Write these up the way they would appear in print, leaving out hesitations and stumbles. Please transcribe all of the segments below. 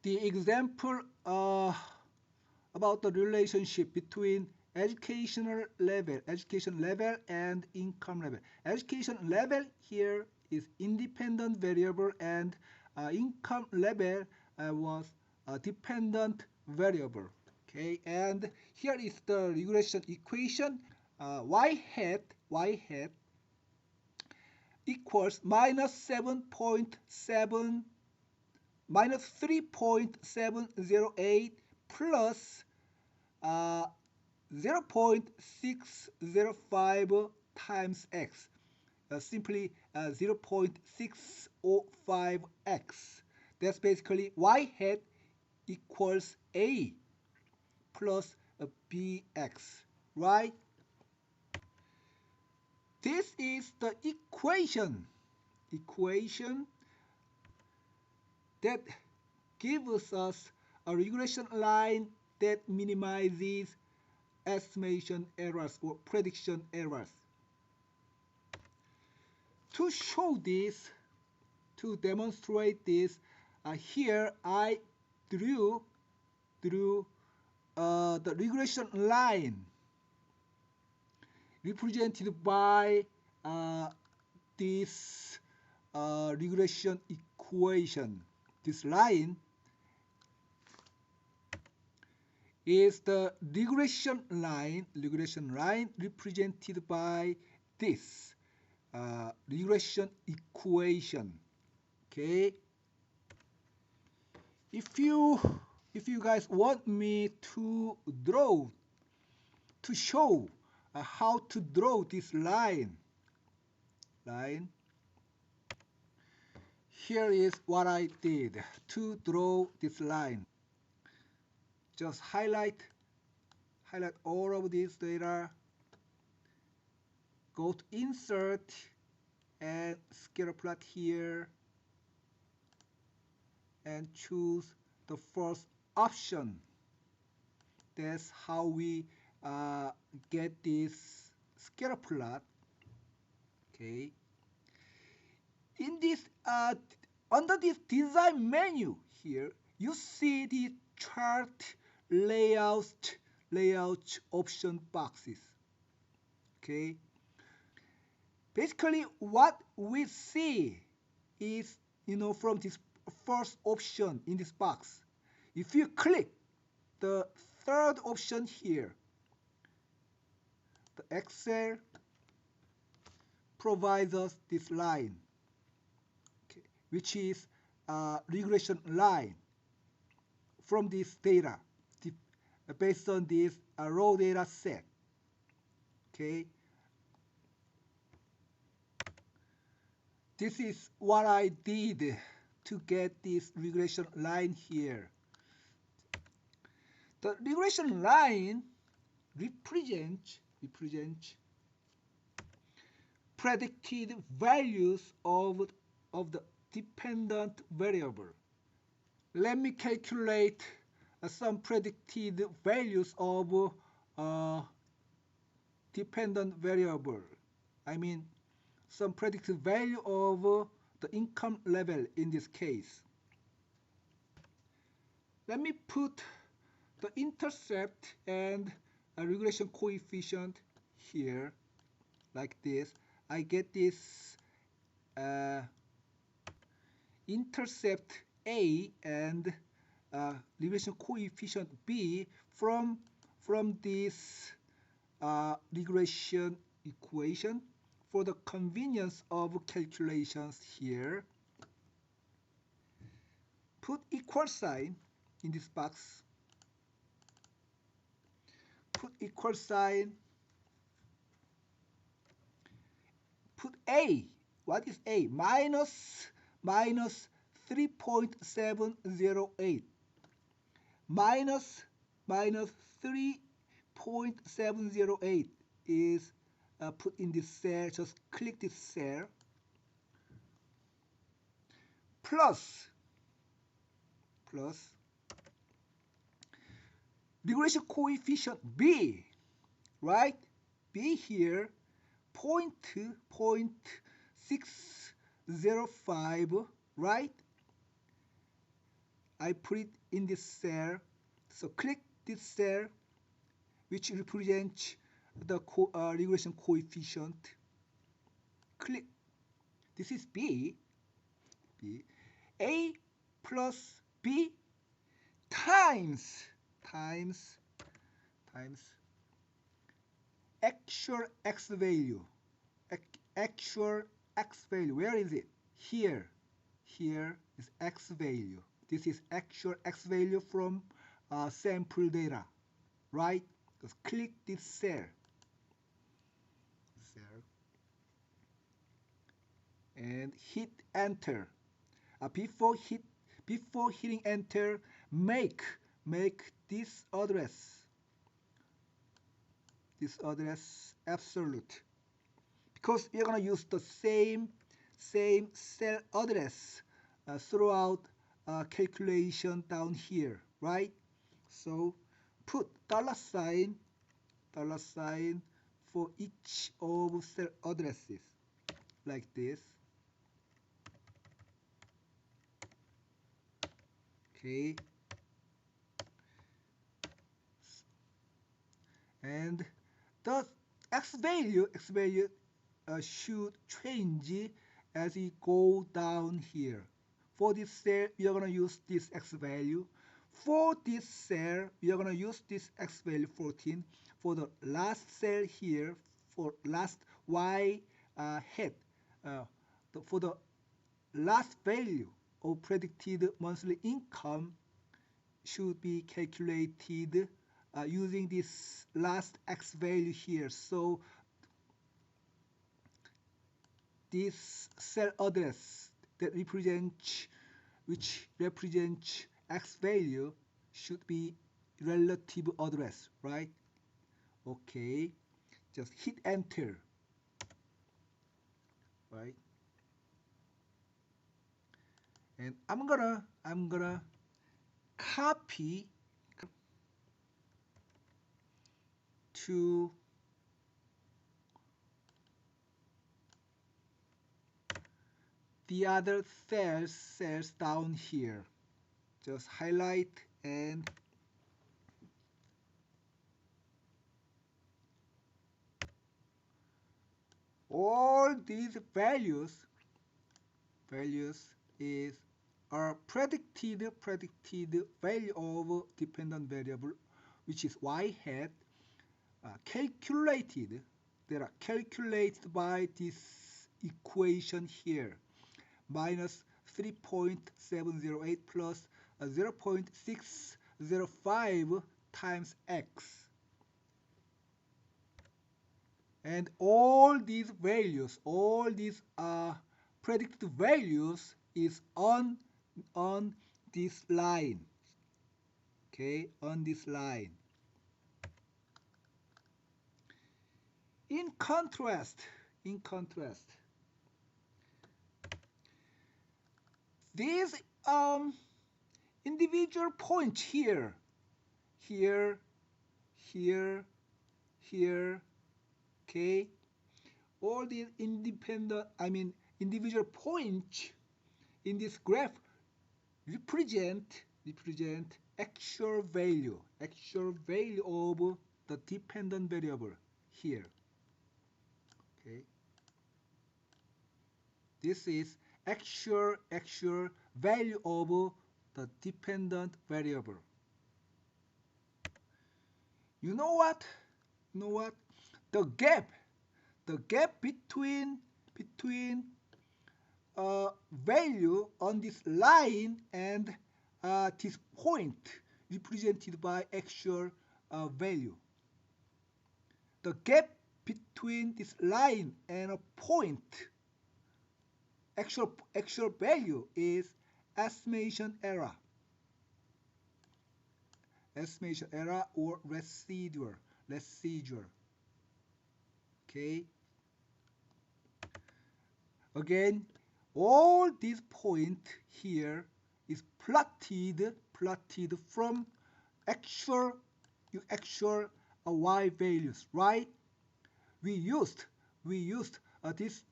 the example about the relationship between education level and income level. Education level here is independent variable, and income level was a dependent variable. Okay, and here is the regression equation. Y hat equals minus 3.708 plus 0.605 times x, simply 0.605x. That's basically y hat equals a plus bx, right? This is the equation that gives us a regression line that minimizes estimation errors or prediction errors. To show this, to demonstrate this, here I drew the regression line represented by this regression equation. This line is the regression line represented by this regression equation. Okay, if you guys want me to show how to draw this line, here is what I did to draw this line. Just highlight all of this data, go to insert and scatter plot here, and choose the first option. That's how we get this scatter plot. Okay, in this under this design menu here, you see the chart layout option boxes. Okay, basically what we see is, from this first option in this box, if you click the third option here, the Excel provides us this line, okay, which is a regression line from this data based on this raw data set. Okay, this is what I did to get this regression line here. The regression line represents predicted values of the dependent variable. Let me calculate some predicted values of dependent variable. I mean, some predicted value of the income level in this case. Let me put the intercept and a regression coefficient here, like this. I get this intercept A and regression coefficient B from this regression equation. For the convenience of calculations here, put equal sign in this box. Put equal sign. Put A. What is A? Minus 3.708. Minus 3.708 is put in this cell. Just click this cell. Plus regression coefficient B, right? B here, 0.605, right? I put it in this cell. So click this cell, which represents the regression coefficient. Click. This is B. A plus B times actual x value. Actual x value. Where is it? Here. Here is x value. This is actual x value from sample data, right? Just click this cell. And hit enter. Before hitting enter, make this address absolute, because you're gonna use the same cell address throughout calculation down here, right? So put $sign for each of cell addresses like this. Okay. And the x value should change as we go down here. For this cell, we are going to use this x value. For this cell, we are going to use this x value 14. For the last cell here, for last y head, for the last value of predicted monthly income should be calculated using this last x value here. So this cell address which represents x value should be relative address, right? Okay, just hit enter, right? And I'm gonna copy to the other cells down here. Just highlight and all these values are predicted value of dependent variable, which is y hat, calculated. They are calculated by this equation here, minus 3.708 plus 0.605 times x. And all these values, all these predicted values is on this line. Okay, on this line. In contrast, these individual points here, okay, all these individual points in this graph represent actual value of the dependent variable here. Okay, this is actual value of the dependent variable. You know what? The gap between value on this line and this point represented by actual value. The gap between this line and a point, actual value, is estimation error or residual. Okay. Again, all these points here is plotted from actual y values, right? We used this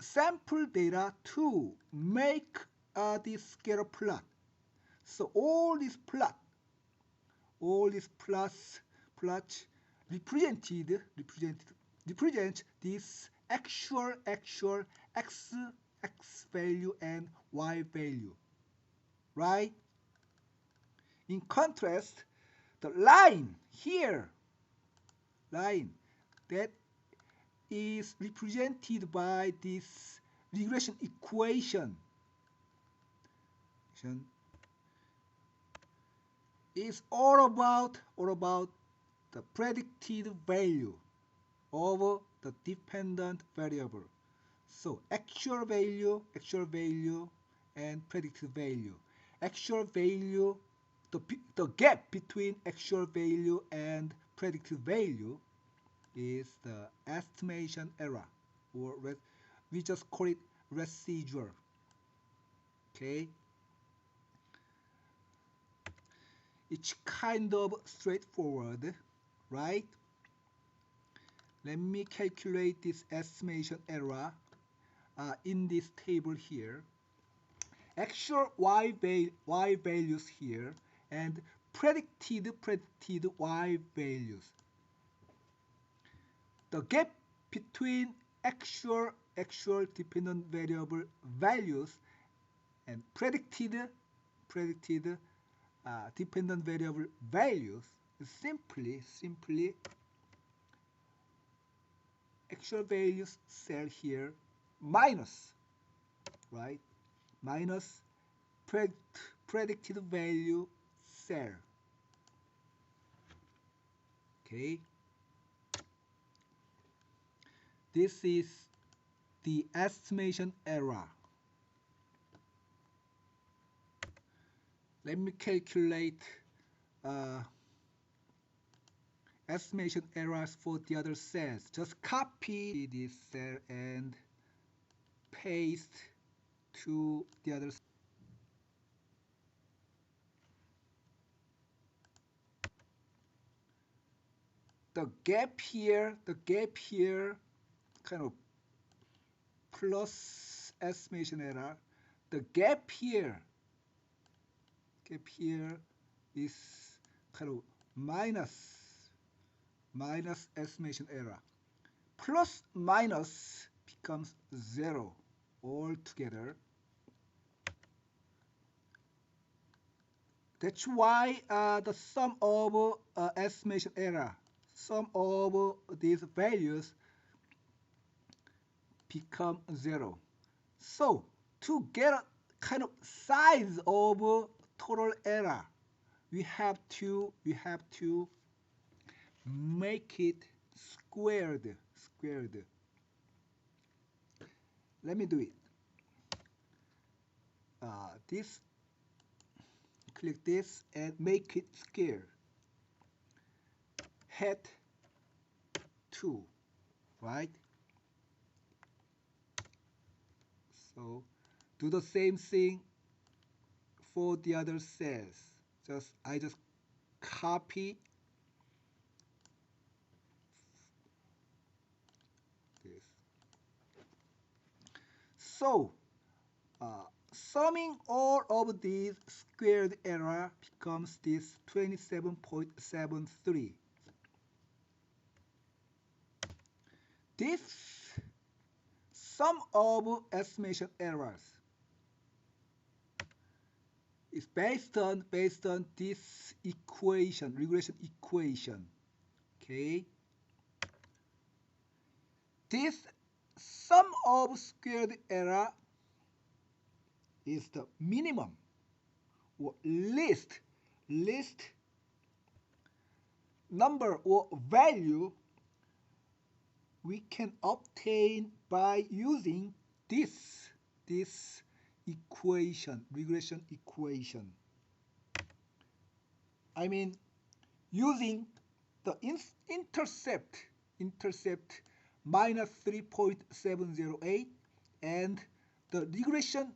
sample data to make this scatter plot. So all these plots represent this actual x value and y value, right? In contrast, the line here, that is represented by this regression equation is all about the predicted value of the dependent variable. So actual value, and predicted value. Actual value, the gap between actual value and predicted value is the estimation error, or we just call it residual. Okay, it's kind of straightforward, right? Let me calculate this estimation error in this table here. Actual y values here and predicted y values. The gap between actual dependent variable values and predicted dependent variable values is simply actual values cell here minus, right? Minus predicted value cell. Okay. This is the estimation error. Let me calculate estimation errors for the other cells. Just copy this cell and paste to the other cell. The gap here kind of plus estimation error. The gap here is kind of minus estimation error. Plus minus becomes 0 altogether. That's why the sum of estimation error, sum of these values become 0. So to get a kind of size of total error, we have to make it squared. Let me do it. Click this and make it square. Het 2, right? So do the same thing for the other cells. I just copy this. So summing all of these squared error becomes this 27.73. This sum of estimation errors is based on this equation, regression equation. Okay. This sum of squared error is the minimum or least number or value we can obtain by using this equation, regression equation. I mean, using the intercept minus 3.708 and the regression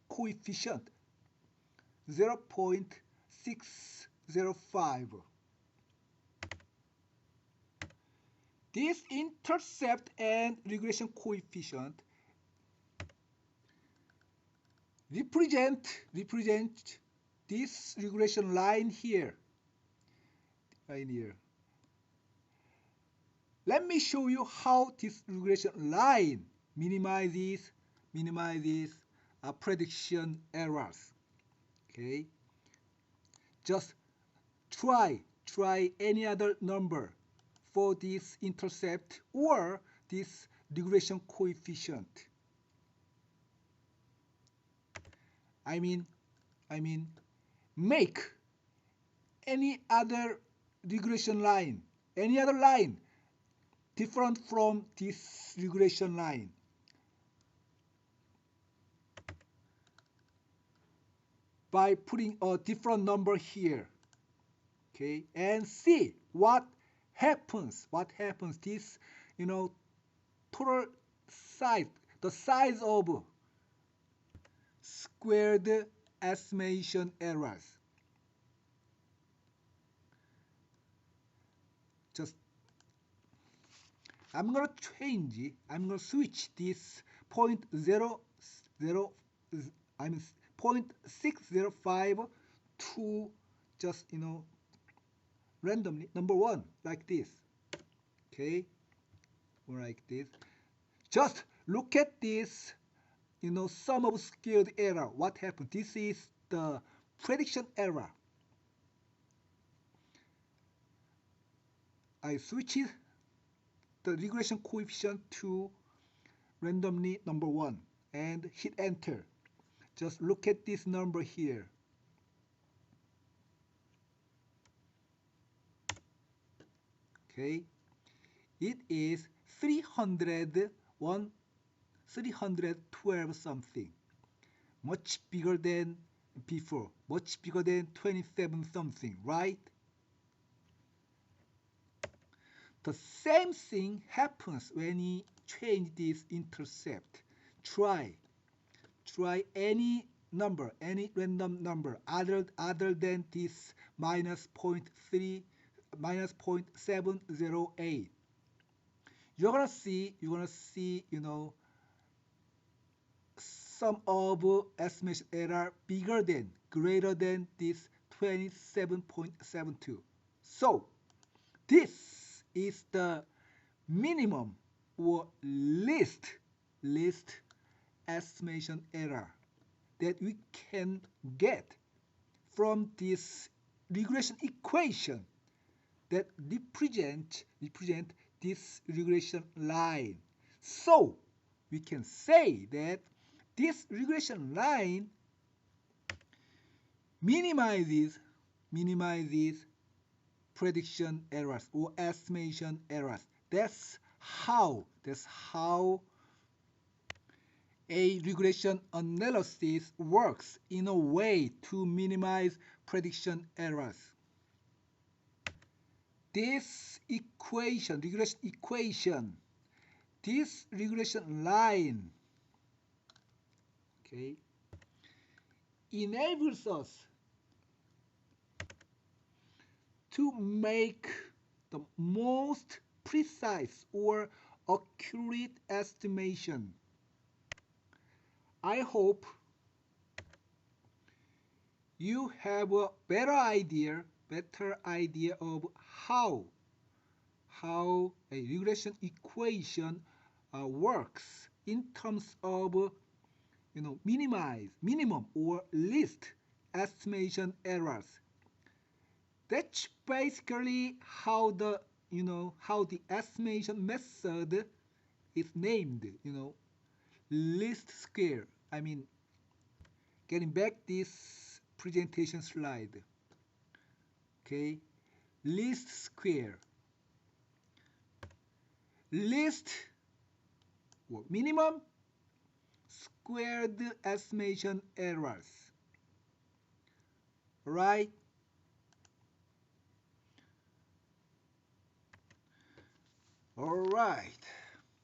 coefficient 0.605. This intercept and regression coefficient represent this regression line here. Let me show you how this regression line minimizes prediction errors. Okay, just try any other number for this intercept or this regression coefficient. I mean, make any other regression line, any other line different from this regression line. By putting a different number here, okay, and see what happens. This, total size, the size of squared estimation errors. Just I'm gonna switch this 0.605 to just randomly number 1 like this. Okay, or like this. Just look at this, sum of squared error. What happened? This is the prediction error. I switch the regression coefficient to randomly number 1 and hit enter. Just look at this number here. Okay, it is 312 something, much bigger than before, much bigger than 27 something, right? The same thing happens when you change this intercept. Try any number, any random number other than this -0.708. You're gonna see, sum of estimation error greater than this 27.72. So this is the minimum or least estimation error that we can get from this regression equation that represent this regression line. So we can say that this regression line minimizes prediction errors or estimation errors. That's how a regression analysis works in a way to minimize prediction errors. This equation, regression equation, this regression line, okay, enables us to make the most precise or accurate estimation. I hope you have a better idea of how a regression equation works in terms of minimum or least estimation errors. That's basically how the estimation method is named, least square. I mean, getting back this presentation slide. Okay, least square, least or minimum squared estimation errors, right? All right.